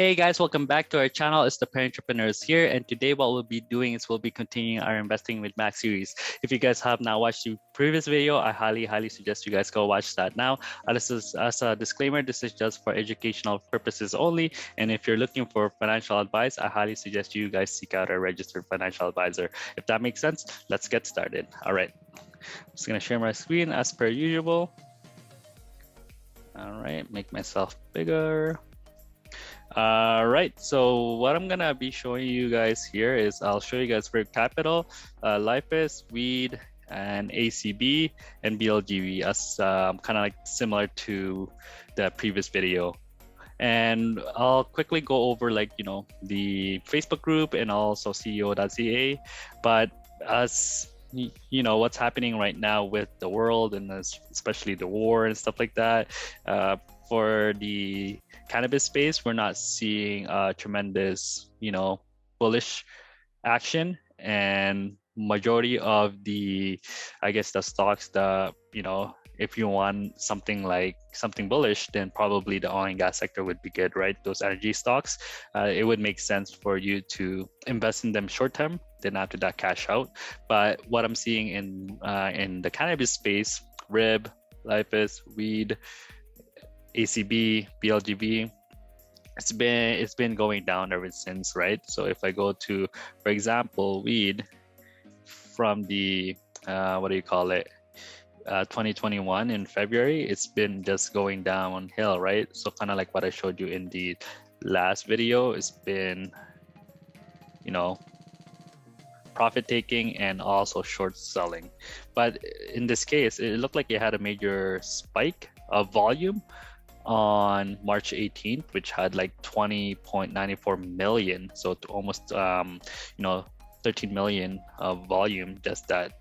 Hey guys, welcome back to our channel. It's the Pair Entrepreneurs here, and today what we'll be doing is we'll be continuing our Investing with Max series. If you guys have not watched the previous video, I highly suggest you guys go watch that now. This is, as a disclaimer, this is just for educational purposes only, and if you're looking for financial advice, I highly suggest you guys seek out a registered financial advisor. If that makes sense, let's get started. All right, I'm just gonna share my screen as per usual. All right, make myself bigger. All right, so what I'm gonna be showing you guys here is I'll show you guys for capital, LIFIS, weed, and ACB and BLGV as kind of like similar to the previous video. And I'll quickly go over the Facebook group and also CEO.ca. But as you know, what's happening right now with the world and especially the war and stuff like that, for the cannabis space, we're not seeing tremendous, bullish action, and majority of the, I guess, the stocks that, if you want something bullish, then probably the oil and gas sector would be good, right? Those energy stocks, it would make sense for you to invest in them short term, then after that cash out. But what I'm seeing in the cannabis space, RIB, LIFIS, weed, ACB, BLGB, it's been going down ever since, right? So if I go to, for example, weed from the 2021 in February, it's been just going downhill, right? So kind of like what I showed you in the last video, it's been, profit taking and also short selling. But in this case, it looked like it had a major spike of volume on March 18th, which had like 20.94 million, so almost 13 million of volume just that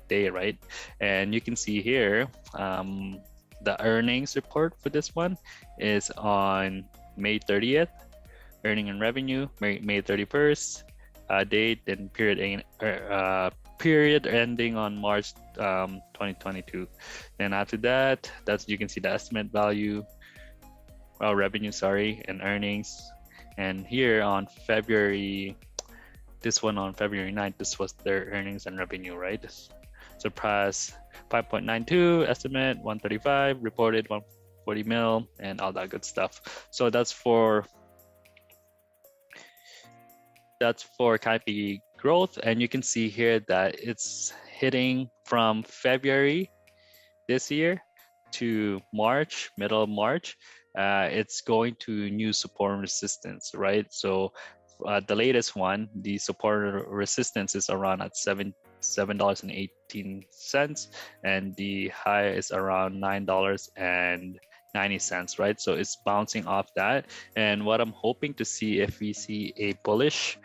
day, right? And you can see here the earnings report for this one is on May 30th, earning and revenue May 31st, date and period ending on March 2022. Then after that, you can see the estimate value, revenue, and earnings. And here on February 9th, this was their earnings and revenue, right? Surpassed 5.92, estimate 135, reported 140 mil, and all that good stuff. So that's for Canopy growth. And you can see here that it's hitting from February this year to March, middle of March. It's going to new support and resistance, right? So the latest one, the support resistance is around at $7.18, and the high is around $9.90, right? So it's bouncing off that. And what I'm hoping to see, if we see a bullish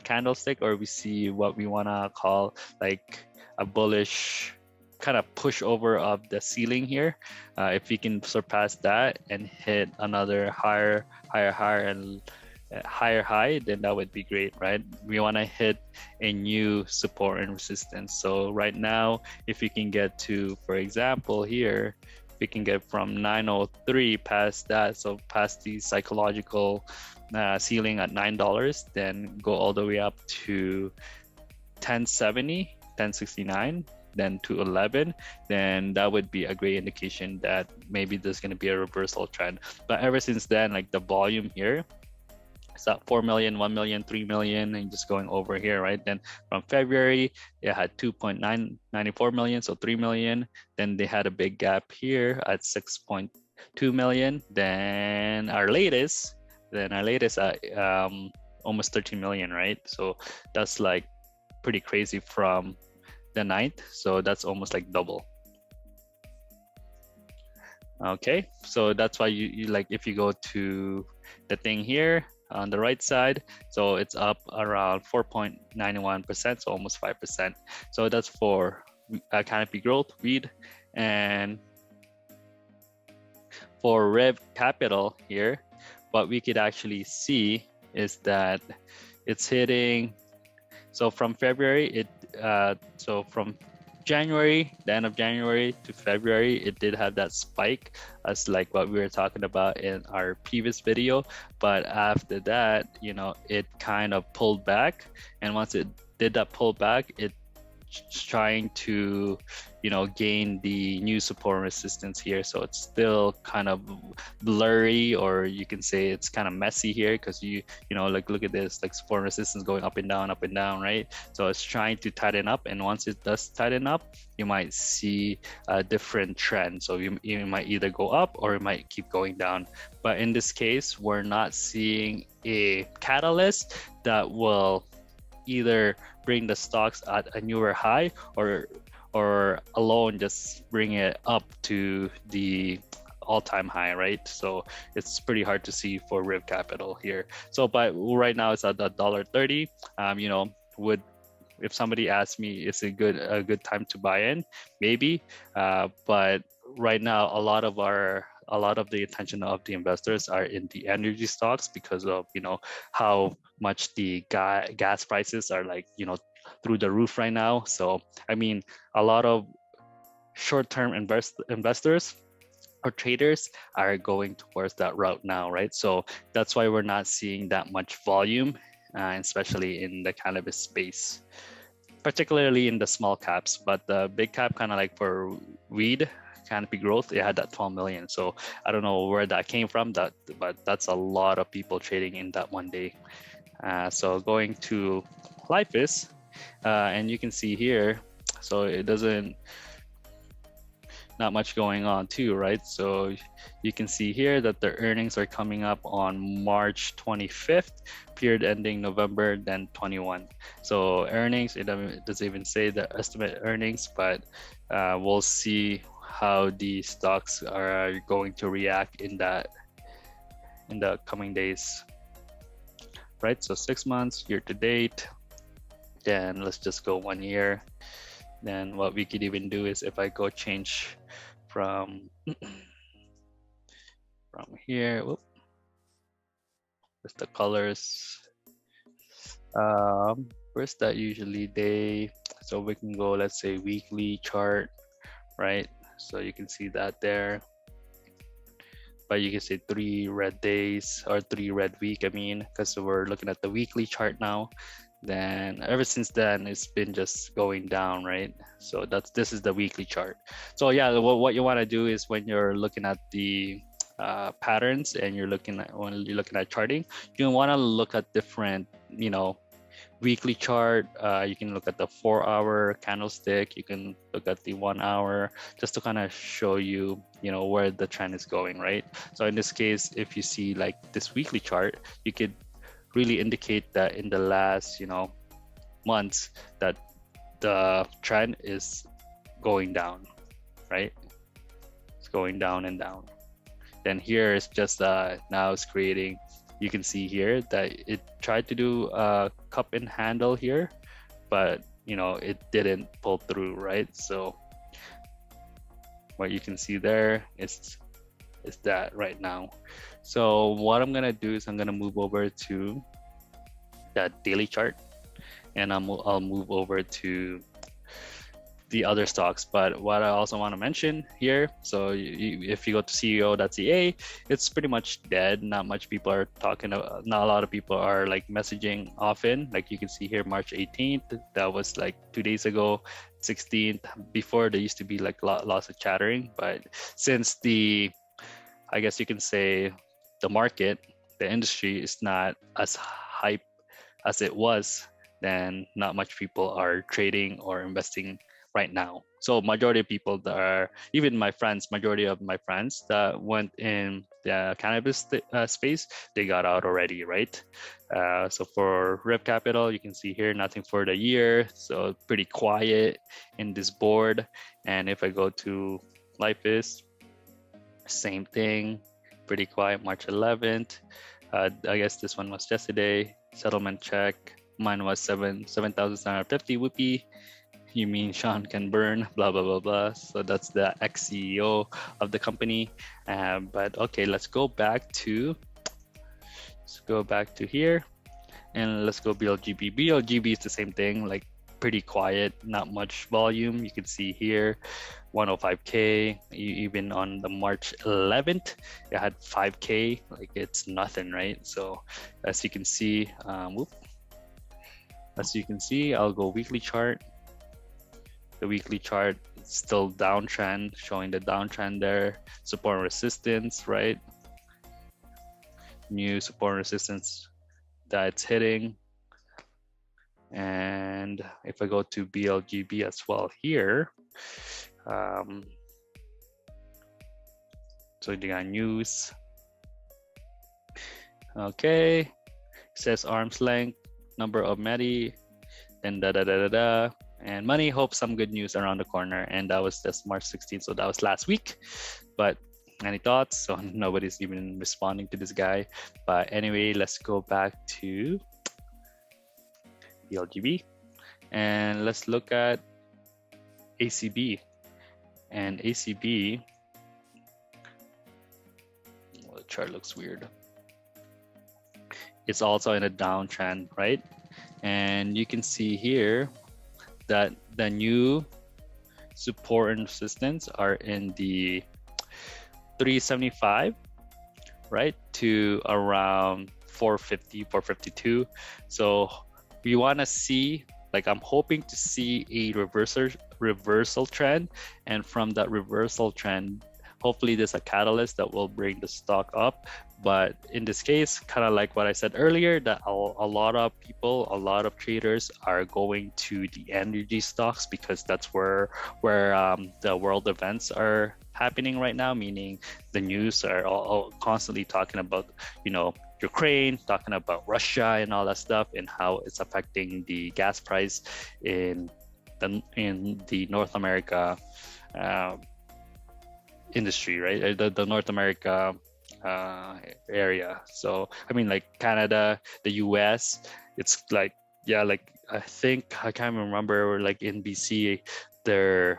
candlestick, or we see what we want to call like a bullish kind of push over of the ceiling here, if we can surpass that and hit another higher and higher high, then that would be great, right? We want to hit a new support and resistance. So right now, if we can get to, for example, here, we can get from 903 past that, so past the psychological ceiling at $9, then go all the way up to 1070, 1069, then to 11, then that would be a great indication that maybe there's going to be a reversal trend. But ever since then, like the volume here, it's at 4 million, 1 million, 3 million, and just going over here, right? Then from February, it had 2.994 million, so 3 million. Then they had a big gap here at 6.2 million. Then our latest at almost 13 million, right? So that's like pretty crazy from the 9th. So that's almost like double. Okay, so that's why you like, if you go to the thing here on the right side, so it's up around 4.91%, so almost 5%. So that's for Canopy growth, weed. And for Rev Capital here, what we could actually see is that it's hitting, so from February, from January, the end of January to February, it did have that spike as like what we were talking about in our previous video. But after that, it kind of pulled back. And once it did that pull back, it's trying to gain the new support and resistance here. So it's still kind of blurry, or you can say it's kind of messy here, because like look at this, like support and resistance going up and down, right? So it's trying to tighten up, and once it does tighten up, you might see a different trend. So you might either go up or it might keep going down. But in this case, we're not seeing a catalyst that will either bring the stocks at a newer high or alone just bring it up to the all-time high, right? So it's pretty hard to see for Riv Capital here. So but right now it's at $1.30. Would, if somebody asked me, is it a good time to buy in? Maybe, but right now a lot of the attention of the investors are in the energy stocks, because of how much the gas prices are like through the roof right now. So I mean, a lot of short-term investors or traders are going towards that route now, right? So that's why we're not seeing that much volume, especially in the cannabis space, particularly in the small caps. But the big cap, kind of like for weed, Canopy Growth, it had that 12 million. So I don't know where that came from, but that's a lot of people trading in that one day. So going to Lifeis, and you can see here, so it doesn't, not much going on too, right? So you can see here that the earnings are coming up on March 25th, period ending November then 21. So earnings, it doesn't even say the estimate earnings, but we'll see how the stocks are going to react in the coming days, right? So 6 months, year to date, then let's just go 1 year. Then what we could even do is, if I go change from here, with the colors, where's that usually day? So we can go, let's say, weekly chart, right? So you can see that there, but you can say 3 red days or 3 red week, I mean, because we're looking at the weekly chart now. Then ever since then, it's been just going down, right? So this is the weekly chart. So yeah, what you want to do is, when you're looking at the patterns and when you're looking at charting, you want to look at different weekly chart. You can look at the 4-hour candlestick, you can look at the 1 hour, just to kind of show you where the trend is going, right? So in this case, if you see like this weekly chart, you could really indicate that in the last months that the trend is going down, right? It's going down and down. Then here is just now it's creating, you can see here that it tried to do a cup and handle here, but it didn't pull through, right? So what you can see there is that right now. So what I'm gonna do is I'm gonna move over to that daily chart, and I'll move over to the other stocks. But what I also want to mention here, so if you go to CEO.ca, it's pretty much dead. Not much people are talking about, not a lot of people are like messaging often. Like you can see here, March 18th, that was like 2 days ago. 16th, before there used to be like lots of chattering, but since I guess you can say the market, the industry is not as hype as it was, then not much people are trading or investing right now. So majority of people that are, even majority of my friends that went in the cannabis space, they got out already, right? So for Rev Capital, you can see here, nothing for the year. So pretty quiet in this board. And if I go to Lifeis, same thing, pretty quiet, March 11th. I guess this one was yesterday. Settlement check, mine was 7,750 whoopee. You mean Sean can burn, blah, blah, blah, blah. So that's the ex-CEO of the company. But okay, let's go back to here, and let's go BLGB. BLGB is the same thing, like pretty quiet, not much volume. You can see here 105K. Even on the March 11th, it had 5K. Like it's nothing, right? So as you can see, I'll go weekly chart. The weekly chart is still downtrend, showing the downtrend there. Support and resistance, right? New support and resistance that it's hitting. And if I go to BLGB as well here, so you got news. Okay, it says arm's length, number of Medi, then and money hopes some good news around the corner. And that was just March 16th, so that was last week. But any thoughts? So nobody's even responding to this guy. But anyway, let's go back to BLGB and let's look at ACB. And ACB, well, the chart looks weird. It's also in a downtrend, right? And you can see here that the new support and resistance are in the 375, right, to around 450, 452. So we want to see, like, I'm hoping to see a reversal trend, and from that reversal trend, hopefully there's a catalyst that will bring the stock up. But in this case, kind of like what I said earlier, that a lot of people, a lot of traders are going to the energy stocks because that's where the world events are happening right now, meaning the news are all constantly talking about, Ukraine, talking about Russia and all that stuff, and how it's affecting the gas price in the North America industry, right? The North America area. So I mean, like Canada, the US, it's like, I think, I can't remember, like in BC, I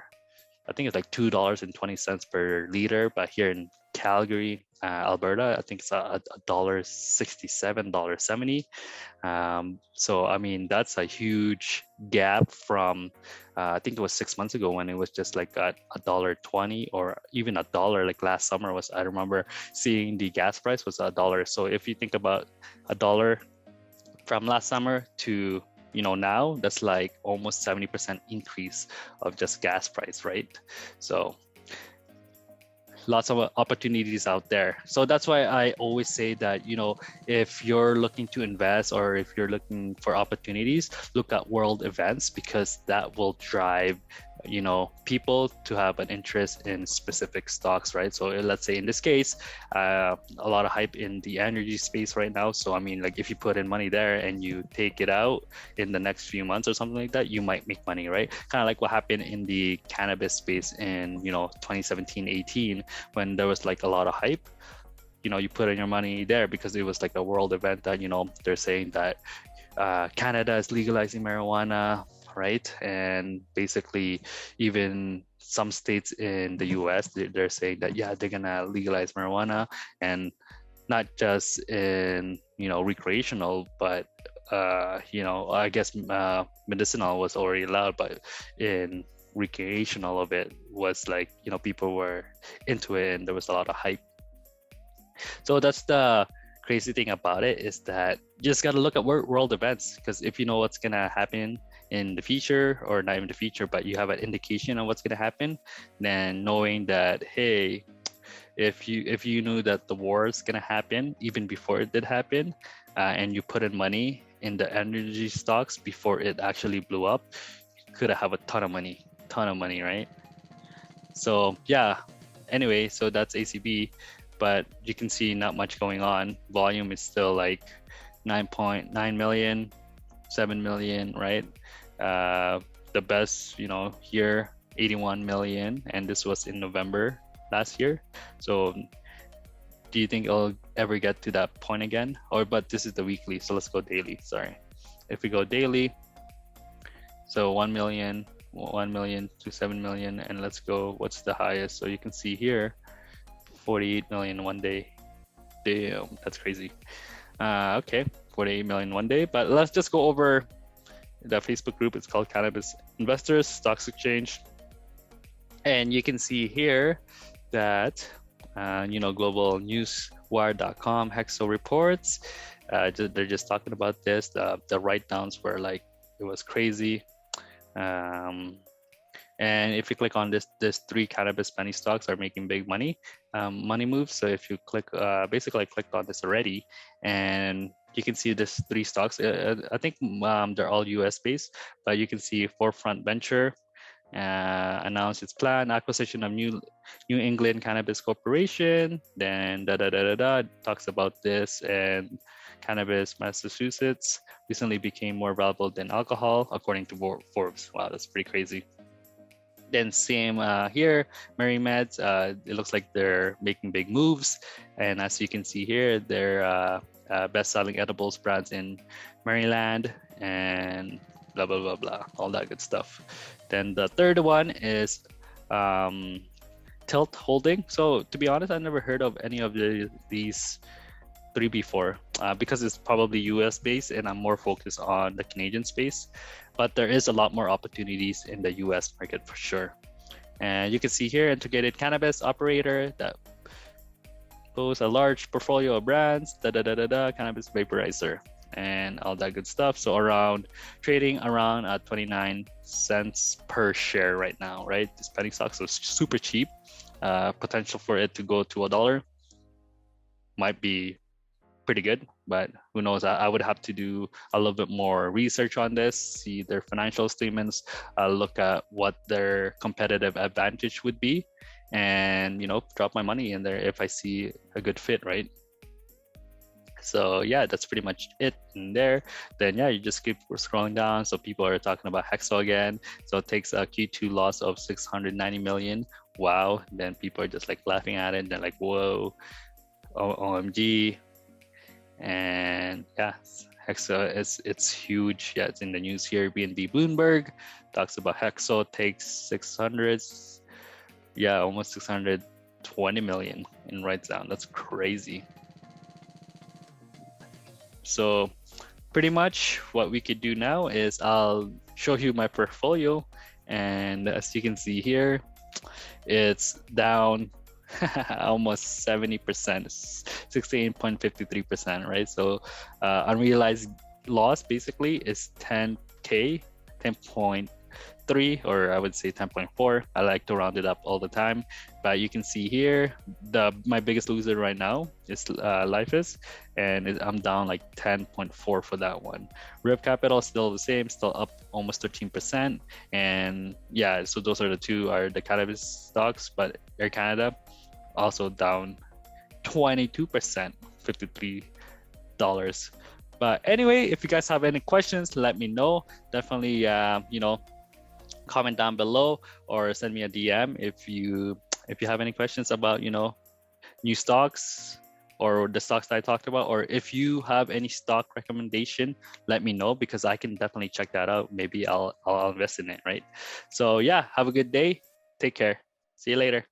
think it's like $2.20 per liter, but here in Calgary, Alberta, I think it's $1.67, $1.70. So I mean, that's a huge gap from I think it was 6 months ago when it was just like at $1.20 or even $1. Like last summer was, I remember seeing the gas price was $1. So if you think about $1 from last summer to now, that's like almost 70% increase of just gas price, right? So lots of opportunities out there. So that's why I always say that, if you're looking to invest or if you're looking for opportunities, look at world events, because that will drive people to have an interest in specific stocks, right? So let's say in this case, a lot of hype in the energy space right now. So I mean, like if you put in money there and you take it out in the next few months or something like that, you might make money, right? Kind of like what happened in the cannabis space in 2017-18, when there was like a lot of hype. You put in your money there because it was like a world event that they're saying that Canada is legalizing marijuana, right? And basically, even some states in the US, they're saying that, yeah, they're gonna legalize marijuana, and not just in recreational, but I guess medicinal was already allowed, but in recreational of it was like, people were into it and there was a lot of hype. So that's the crazy thing about it, is that you just got to look at world events, because if you know what's gonna happen in the future, or not even the future, but you have an indication of what's gonna happen, then knowing that, hey, if you knew that the war is gonna happen even before it did happen, and you put in money in the energy stocks before it actually blew up, you could have a ton of money, right? So yeah, anyway, so that's ACB. But you can see not much going on. Volume is still like 9.9 million, 7 million, right? The best, here, 81 million, and this was in November last year. So do you think it'll ever get to that point again? But this is the weekly, so let's go daily, sorry. If we go daily, so 1 million to 7 million, and let's go, what's the highest? So you can see here, 48 million one day. Damn, that's crazy. Okay, 48 million one day. But let's just go over the Facebook group is called Cannabis Investors Stocks Exchange. And you can see here that, globalnewswire.com, Hexo reports, they're just talking about this. The write-downs were like, it was crazy. And if you click on this 3 cannabis penny stocks are making big money moves. So if you click, basically I clicked on this already, and you can see this 3 stocks. I think they're all US based, but you can see Forefront Venture announced its plan acquisition of New England Cannabis Corporation. Then talks about this, and Cannabis Massachusetts recently became more valuable than alcohol according to Forbes. Wow, that's pretty crazy. Then same here, MaryMeds, it looks like they're making big moves. And as you can see here, they're best-selling edibles brands in Maryland and blah, blah, blah, blah, all that good stuff. Then the third one is Tilt Holding. So to be honest, I never heard of any of these 3 before because it's probably US based and I'm more focused on the Canadian space, but there is a lot more opportunities in the US market for sure. And you can see here, integrated cannabis operator that boasts a large portfolio of brands, cannabis vaporizer and all that good stuff. So trading around 29 cents per share right now, right? This penny stocks is super cheap. Potential for it to go to $1 might be pretty good, but who knows? I would have to do a little bit more research on this, see their financial statements, look at what their competitive advantage would be, and drop my money in there if I see a good fit, right? So yeah, that's pretty much it in there. Then yeah, you just keep scrolling down. So people are talking about Hexo again. So it takes a Q2 loss of 690 million. Wow. Then people are just like laughing at it. They're like, whoa, OMG. And yeah, Hexo it's huge. Yeah, it's in the news here. BNB Bloomberg talks about Hexo takes almost 620 million in write down. That's crazy. So pretty much what we could do now is I'll show you my portfolio, and as you can see here, it's down almost 70%, 68.53%, right? So unrealized loss basically is 10K, 10.3, or I would say 10.4. I like to round it up all the time, but you can see here my biggest loser right now is Lifeis, and I'm down like 10.4 for that one. Rip Capital still the same, still up almost 13%, and yeah, so those are the cannabis stocks. But Air Canada also down 22%, $53. But anyway, if you guys have any questions, let me know. Definitely comment down below or send me a DM if you have any questions about new stocks or the stocks that I talked about, or if you have any stock recommendation, let me know, because I can definitely check that out. Maybe I'll invest in it, right? So yeah, have a good day. Take care. See you later.